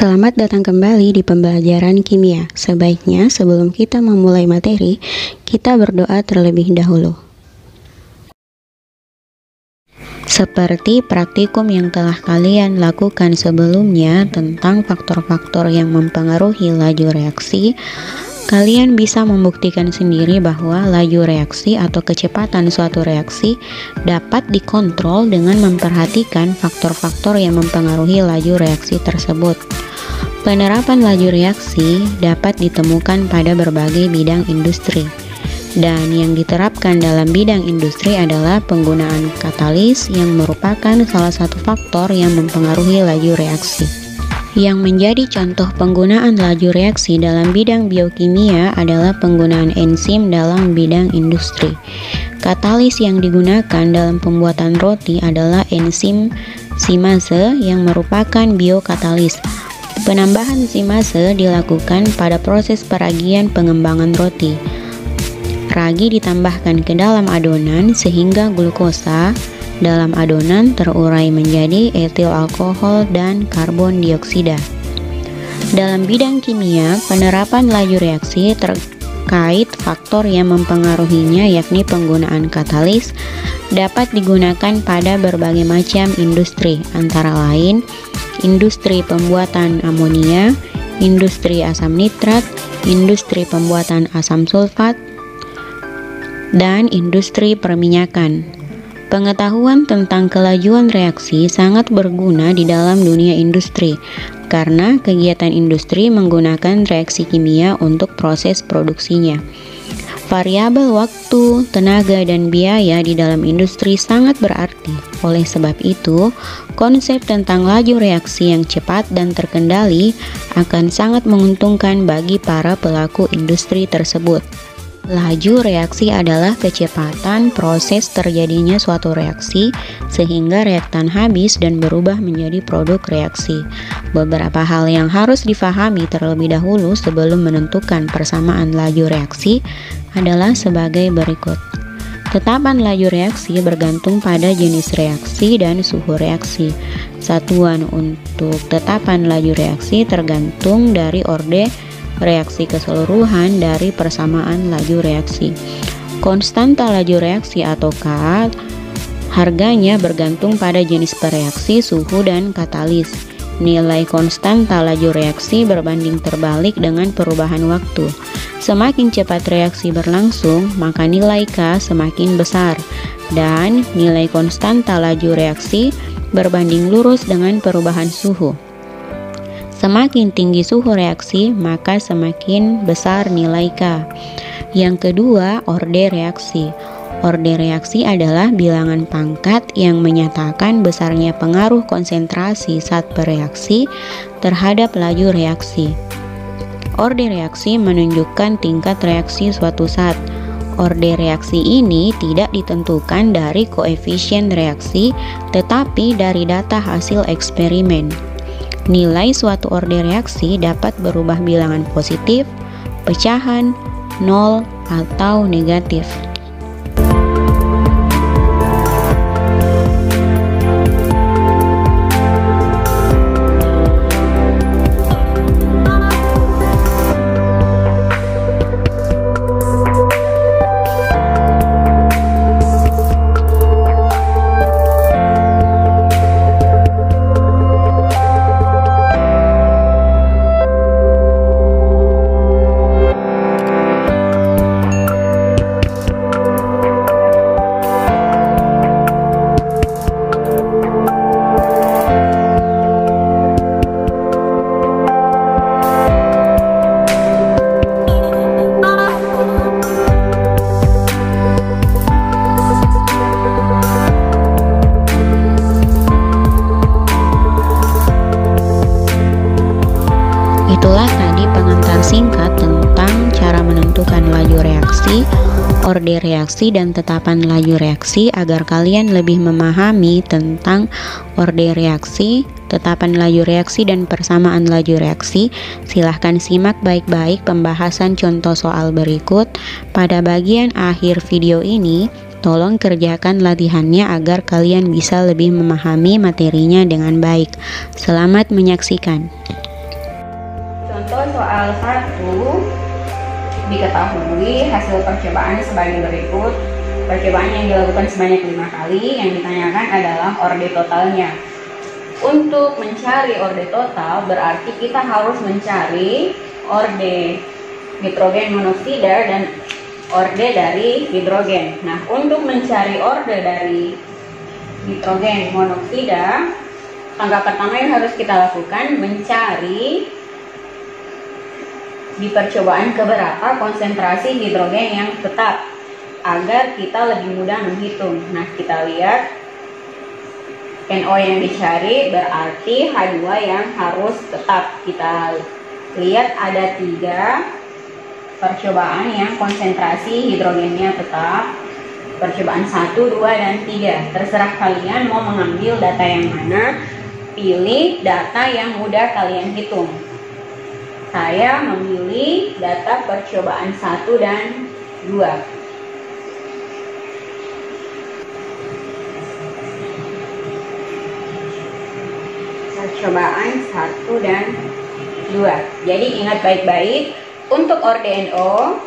Selamat datang kembali di pembelajaran kimia. Sebaiknya sebelum kita memulai materi, kita berdoa terlebih dahulu. Seperti praktikum yang telah kalian lakukan sebelumnya tentang faktor-faktor yang mempengaruhi laju reaksi, kalian bisa membuktikan sendiri bahwa laju reaksi atau kecepatan suatu reaksi dapat dikontrol dengan memperhatikan faktor-faktor yang mempengaruhi laju reaksi tersebut. Penerapan laju reaksi dapat ditemukan pada berbagai bidang industri, dan yang diterapkan dalam bidang industri adalah penggunaan katalis yang merupakan salah satu faktor yang mempengaruhi laju reaksi. Yang menjadi contoh penggunaan laju reaksi dalam bidang biokimia adalah penggunaan enzim dalam bidang industri. Katalis yang digunakan dalam pembuatan roti adalah enzim simase yang merupakan biokatalis. Penambahan simase dilakukan pada proses peragian pengembangan roti. Ragi ditambahkan ke dalam adonan sehingga glukosa dalam adonan terurai menjadi etil alkohol dan karbon dioksida. Dalam bidang kimia, penerapan laju reaksi terkait faktor yang mempengaruhinya yakni penggunaan katalis dapat digunakan pada berbagai macam industri, antara lain industri pembuatan amonia, industri asam nitrat, industri pembuatan asam sulfat, dan industri perminyakan. Pengetahuan tentang kelajuan reaksi sangat berguna di dalam dunia industri, karena kegiatan industri menggunakan reaksi kimia untuk proses produksinya. Variabel waktu, tenaga, dan biaya di dalam industri sangat berarti. Oleh sebab itu, konsep tentang laju reaksi yang cepat dan terkendali akan sangat menguntungkan bagi para pelaku industri tersebut. Laju reaksi adalah kecepatan proses terjadinya suatu reaksi sehingga reaktan habis dan berubah menjadi produk reaksi. Beberapa hal yang harus difahami terlebih dahulu sebelum menentukan persamaan laju reaksi adalah sebagai berikut. Tetapan laju reaksi bergantung pada jenis reaksi dan suhu reaksi. Satuan untuk tetapan laju reaksi tergantung dari orde reaksi keseluruhan dari persamaan laju reaksi. Konstanta laju reaksi atau K harganya bergantung pada jenis pereaksi, suhu, dan katalis. Nilai konstanta laju reaksi berbanding terbalik dengan perubahan waktu. Semakin cepat reaksi berlangsung, maka nilai K semakin besar, dan nilai konstanta laju reaksi berbanding lurus dengan perubahan suhu. Semakin tinggi suhu reaksi, maka semakin besar nilai K. Yang kedua, orde reaksi. Orde reaksi adalah bilangan pangkat yang menyatakan besarnya pengaruh konsentrasi zat bereaksi terhadap laju reaksi. Orde reaksi menunjukkan tingkat reaksi suatu zat. Orde reaksi ini tidak ditentukan dari koefisien reaksi, tetapi dari data hasil eksperimen. Nilai suatu orde reaksi dapat berubah bilangan positif, pecahan, 0, atau negatif. Itulah tadi pengantar singkat tentang cara menentukan laju reaksi, orde reaksi, dan tetapan laju reaksi agar kalian lebih memahami tentang orde reaksi, tetapan laju reaksi, dan persamaan laju reaksi. Silahkan simak baik-baik pembahasan contoh soal berikut. Pada bagian akhir video ini, tolong kerjakan latihannya agar kalian bisa lebih memahami materinya dengan baik. Selamat menyaksikan. Contoh soal 1 diketahui hasil percobaan sebagai berikut. Percobaan yang dilakukan sebanyak 5 kali, yang ditanyakan adalah orde totalnya. Untuk mencari orde total berarti kita harus mencari orde nitrogen monoksida dan orde dari hidrogen. Nah, untuk mencari orde dari nitrogen monoksida, langkah pertama yang harus kita lakukan mencari di percobaan keberapa konsentrasi hidrogen yang tetap agar kita lebih mudah menghitung. Nah, kita lihat NO yang dicari berarti H2 yang harus tetap. Kita lihat ada 3 percobaan yang konsentrasi hidrogennya tetap. Percobaan 1, 2, dan 3. Terserah kalian mau mengambil data yang mana. Pilih data yang mudah kalian hitung. Saya memilih data percobaan 1 dan 2. Percobaan 1 dan 2. Jadi ingat baik-baik, untuk orde NO,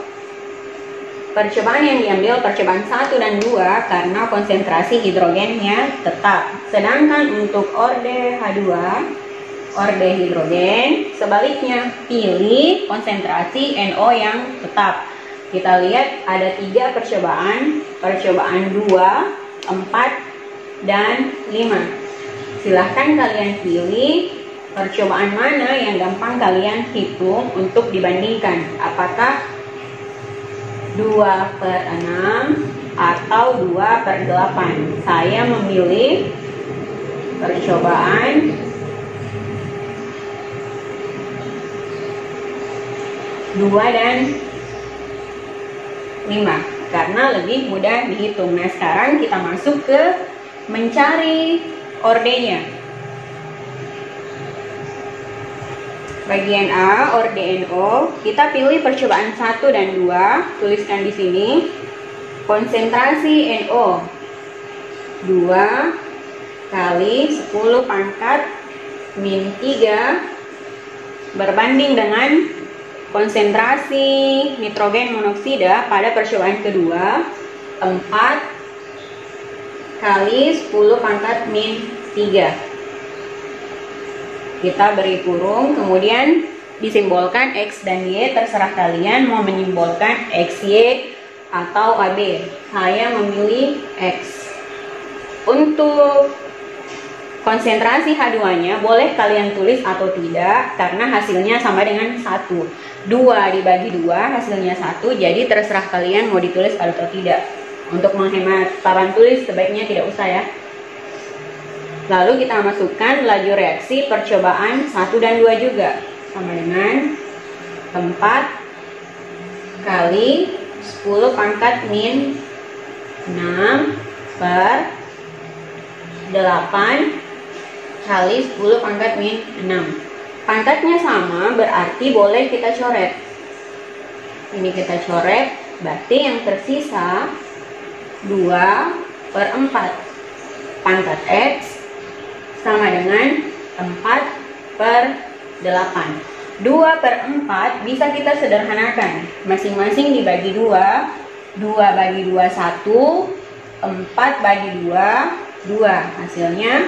percobaan yang diambil percobaan 1 dan 2 karena konsentrasi hidrogennya tetap. Sedangkan untuk orde H2, orde hidrogen, sebaliknya pilih konsentrasi NO yang tetap. Kita lihat ada 3 percobaan, percobaan 2, 4, dan 5. Silahkan kalian pilih percobaan mana yang gampang kalian hitung untuk dibandingkan. Apakah 2/6 atau 2/8. Saya memilih percobaan 2 dan 5 karena lebih mudah dihitung. Nah, sekarang kita masuk ke mencari ordenya. Bagian A, orde NO, kita pilih percobaan 1 dan 2, tuliskan di sini. Konsentrasi NO 2 kali 10 pangkat min 3 berbanding dengan konsentrasi nitrogen monoksida pada percobaan kedua 4 kali 10 pangkat min 3. Kita beri kurung, kemudian disimbolkan X dan Y, terserah kalian mau menyimbolkan XY atau AB. Saya memilih X. Untuk konsentrasi H2-nya boleh kalian tulis atau tidak karena hasilnya sama dengan 1. 2 dibagi 2 hasilnya 1, jadi terserah kalian mau ditulis atau tidak. Untuk menghemat papan tulis sebaiknya tidak usah ya. Lalu kita masukkan laju reaksi percobaan 1 dan 2 juga. Sama dengan 4 kali 10 pangkat min 6 per 8 kali 10 pangkat min 6. Pangkatnya sama berarti boleh kita coret. Ini kita coret, berarti yang tersisa 2/4. Pangkat X sama dengan 4/8. 2/4 bisa kita sederhanakan. Masing-masing dibagi 2. 2 bagi 2, 1. 4 bagi 2, 2. Hasilnya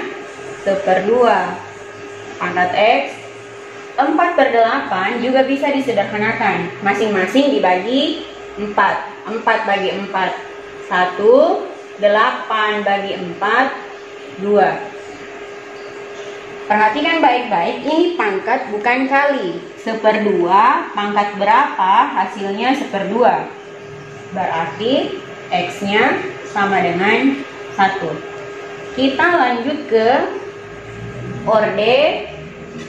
1/2. Pangkat X 4/8 juga bisa disederhanakan. Masing-masing dibagi 4. 4 bagi 4, 1, 8 bagi 4, 2. Perhatikan baik-baik, ini pangkat bukan kali. 1/2, pangkat berapa? Hasilnya 1/2. Berarti X-nya sama dengan 1. Kita lanjut ke orde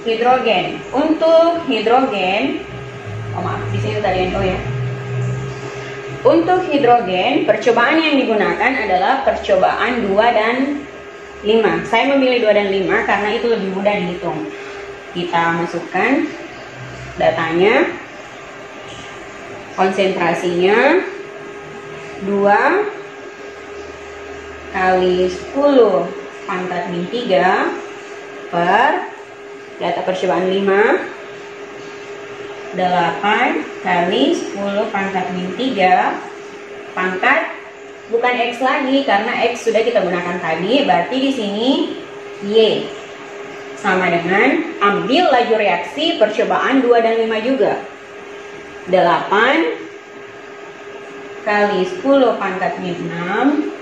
hidrogen. Untuk hidrogen, maaf, di sini tadi NO ya. Untuk hidrogen, percobaan yang digunakan adalah percobaan 2 dan 5. Saya memilih 2 dan 5 karena itu lebih mudah dihitung. Kita masukkan datanya. Konsentrasinya 2 kali 10 pangkat min 3 per data percobaan 5 8 kali 10 pangkat min 3 pangkat bukan X lagi karena X sudah kita gunakan tadi, berarti di sini Y sama dengan ambil laju reaksi percobaan 2 dan 5 juga. 8 kali 10 pangkat min 6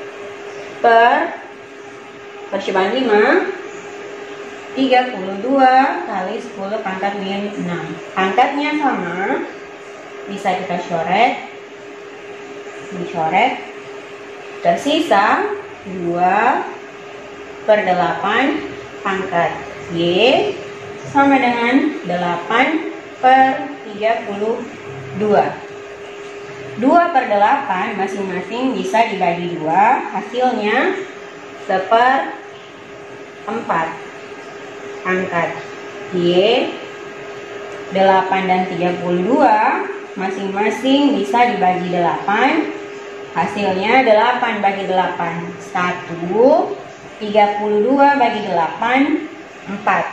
per percobaan 5 32 kali 10 pangkat min 6. Pangkatnya sama, bisa kita coret, dicoret, tersisa 2 per 8 pangkat Y sama dengan 8 per 32. 2 per 8 masing-masing bisa dibagi 2, hasilnya 1/4 pangkat Y. 8 dan 32 masing-masing bisa dibagi 8, hasilnya 8 bagi 8 1, 32 bagi 8 4.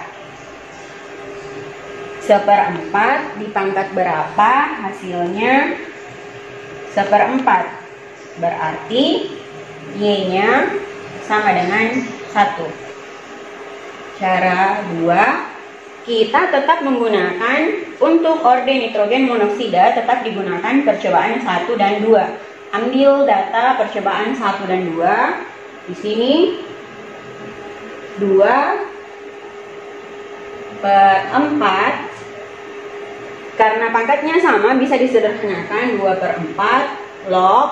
1/4 dipangkat berapa? Hasilnya 1/4, berarti Y-nya sama dengan 1. Cara 2, kita tetap menggunakan untuk orde nitrogen monoksida, tetap digunakan percobaan 1 dan 2. Ambil data percobaan 1 dan 2. Di sini 2/4, karena pangkatnya sama bisa disederhanakan 2/4 log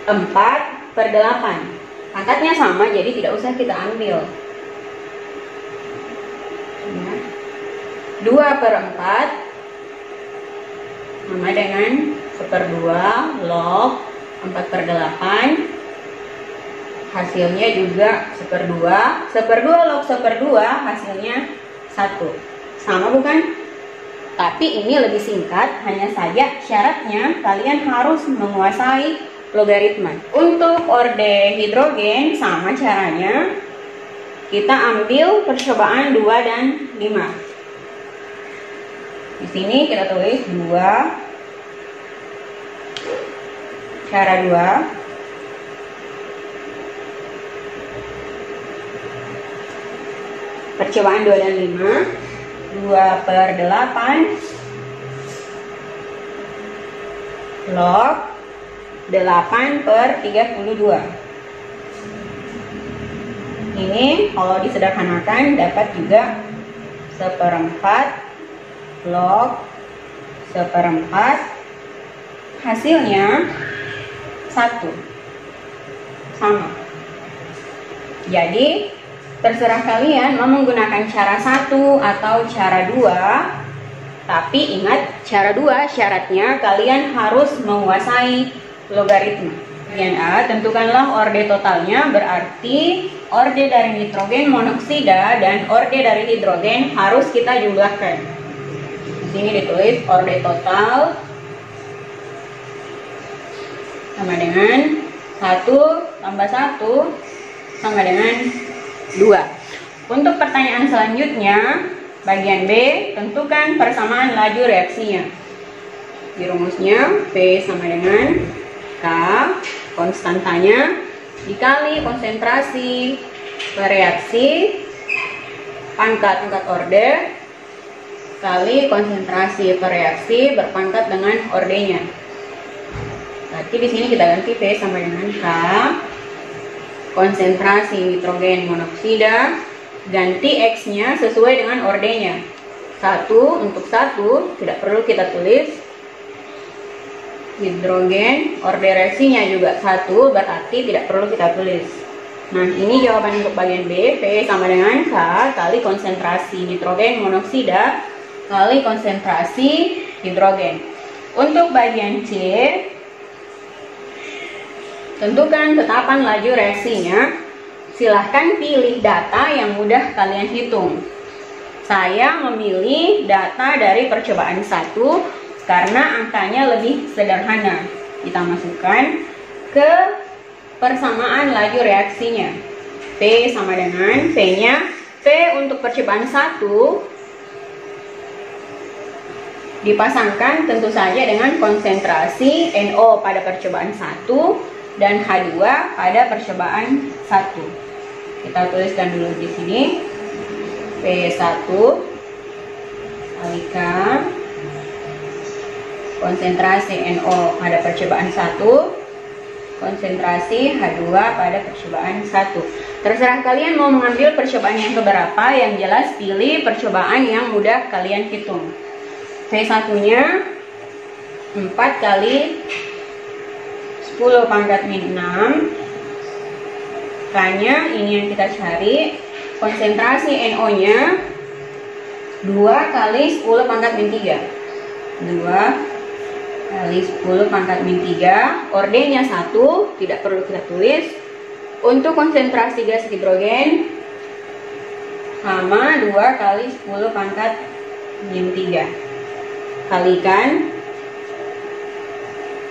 4/8. Pangkatnya sama, jadi tidak usah kita ambil. 2/4 sama dengan 1/2 log 4/8. Hasilnya juga 1/2. 1/2 log 1/2 hasilnya 1. Sama bukan? Tapi ini lebih singkat, hanya saja syaratnya kalian harus menguasai logaritma. Untuk orde hidrogen sama caranya. Kita ambil percobaan 2 dan 5. Di sini kita tulis 2. Cara 2. Percobaan 2 dan 5. 2/8 log 8/32. Ini kalau disederhanakan dapat juga 1/4 log 1/4, hasilnya 1. Sama. Jadi terserah kalian mau menggunakan cara 1 atau cara 2. Tapi ingat, cara 2 syaratnya kalian harus menguasai logaritma. Bagian A, tentukanlah orde totalnya, berarti orde dari nitrogen monoksida dan orde dari hidrogen harus kita jumlahkan. Di sini ditulis orde total sama dengan 1 tambah 1 sama dengan 2. Untuk pertanyaan selanjutnya, bagian B, tentukan persamaan laju reaksinya. Di rumusnya P sama dengan K, konstantanya, dikali konsentrasi reaksi pangkat orde kali konsentrasi reaksi berpangkat dengan ordenya. Berarti di sini kita ganti P sama dengan K, konsentrasi nitrogen monoksida, ganti X-nya sesuai dengan ordenya. 1 untuk 1 tidak perlu kita tulis. Hidrogen orde reaksinya juga 1, berarti tidak perlu kita tulis. Nah, ini jawaban untuk bagian B. P sama dengan K kali konsentrasi nitrogen monoksida kali konsentrasi hidrogen. Untuk bagian C, tentukan tetapan laju reaksinya. Silahkan pilih data yang mudah kalian hitung. Saya memilih data dari percobaan 1 karena angkanya lebih sederhana. Kita masukkan ke persamaan laju reaksinya. P sama dengan P-nya, P untuk percobaan 1 Dipasangkan tentu saja dengan konsentrasi NO pada percobaan 1 dan H2 pada percobaan 1. Kita tuliskan dulu di sini. P1 kalikan konsentrasi NO pada percobaan 1, konsentrasi H2 pada percobaan 1. Terserah kalian mau mengambil percobaan yang keberapa, yang jelas pilih percobaan yang mudah kalian hitung. V1 nya 4 kali 10 pangkat min 6. K nya ini yang kita cari. Konsentrasi NO nya 2 kali 10 pangkat min 3. 2 kali 10 pangkat min 3. Ordennya 1, tidak perlu kita tulis. Untuk konsentrasi gas hidrogen sama 2 kali 10 pangkat min 3. Kalikan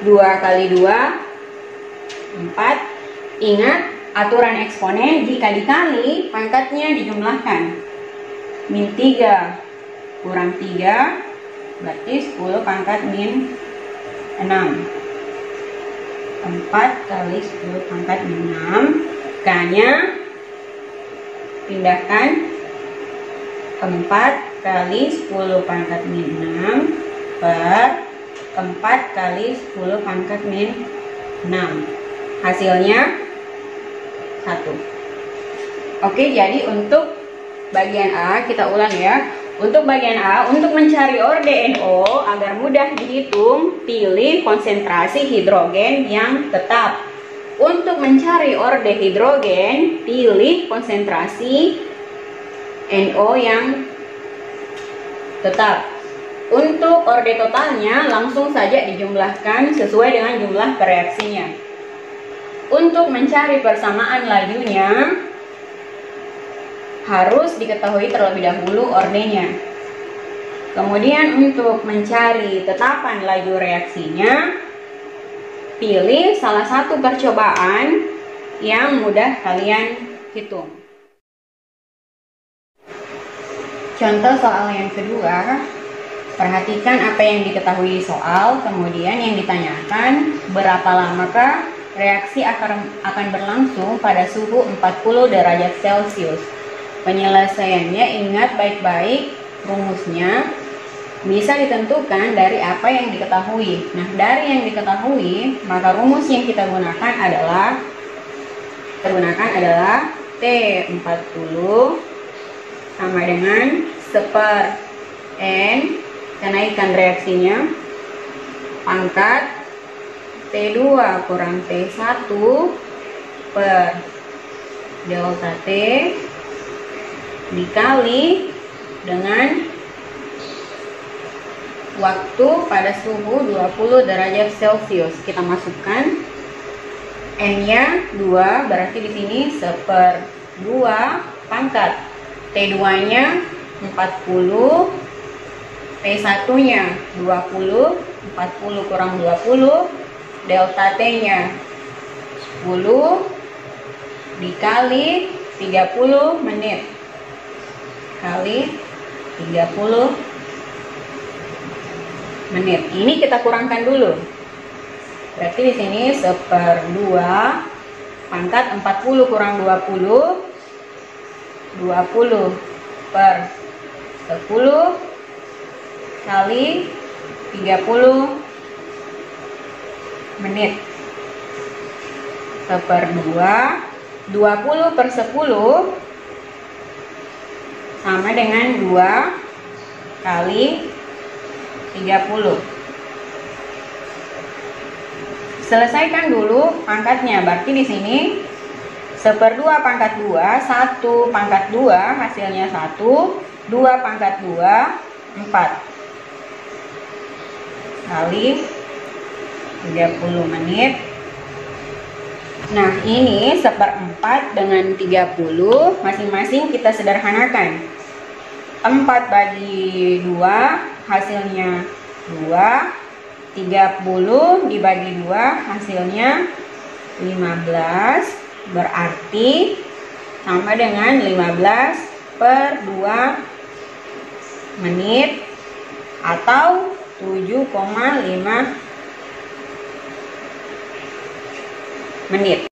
2 kali 2 4. Ingat aturan eksponen, jika dikali pangkatnya dijumlahkan. Min 3 kurang 3 berarti 10 pangkat min 6. 4 kali 10 pangkat min 6. K nya pindahkan 4 kali 10 pangkat min 6 per 4 kali 10 pangkat min 6. Hasilnya 1. Oke, jadi untuk bagian A kita ulang ya. Untuk bagian A, untuk mencari orde NO agar mudah dihitung, pilih konsentrasi hidrogen yang tetap. Untuk mencari orde hidrogen, pilih konsentrasi NO yang tetap. Untuk orde totalnya langsung saja dijumlahkan sesuai dengan jumlah bereaksinya. Untuk mencari persamaan lajunya harus diketahui terlebih dahulu ordenya. Kemudian untuk mencari tetapan laju reaksinya, pilih salah satu percobaan yang mudah kalian hitung. Contoh soal yang kedua, perhatikan apa yang diketahui soal, kemudian yang ditanyakan berapa lamakah reaksi akan berlangsung pada suhu 40 derajat Celcius. Penyelesaiannya ingat baik-baik, rumusnya bisa ditentukan dari apa yang diketahui. Nah, dari yang diketahui, maka rumus yang kita gunakan adalah T40 sama dengan 1/n, kenaikan reaksinya, pangkat T2 kurang T1 per delta T dikali dengan waktu pada suhu 20 derajat Celcius. Kita masukkan N-nya 2, berarti di sini 1/2 pangkat T2-nya 40, T1-nya 20, 40 kurang 20, delta T-nya 10 dikali 30 menit kali 30 menit. Ini kita kurangkan dulu. Berarti di sini 1/2 pangkat 40 kurang 20, 20 per 10 kali 30 menit. 1/2, 20 per 10 sama dengan 2 kali 30. Selesaikan dulu pangkatnya. Berarti di sini 1/2 pangkat 2, 1 pangkat 2 hasilnya 1, 2 pangkat 2, 4 kali 30 menit. Nah, ini 1/4 dengan 30 masing-masing kita sederhanakan. 4 bagi 2 hasilnya 2, 30 dibagi 2 hasilnya 15, berarti sama dengan 15/2 menit atau 7,5 menit.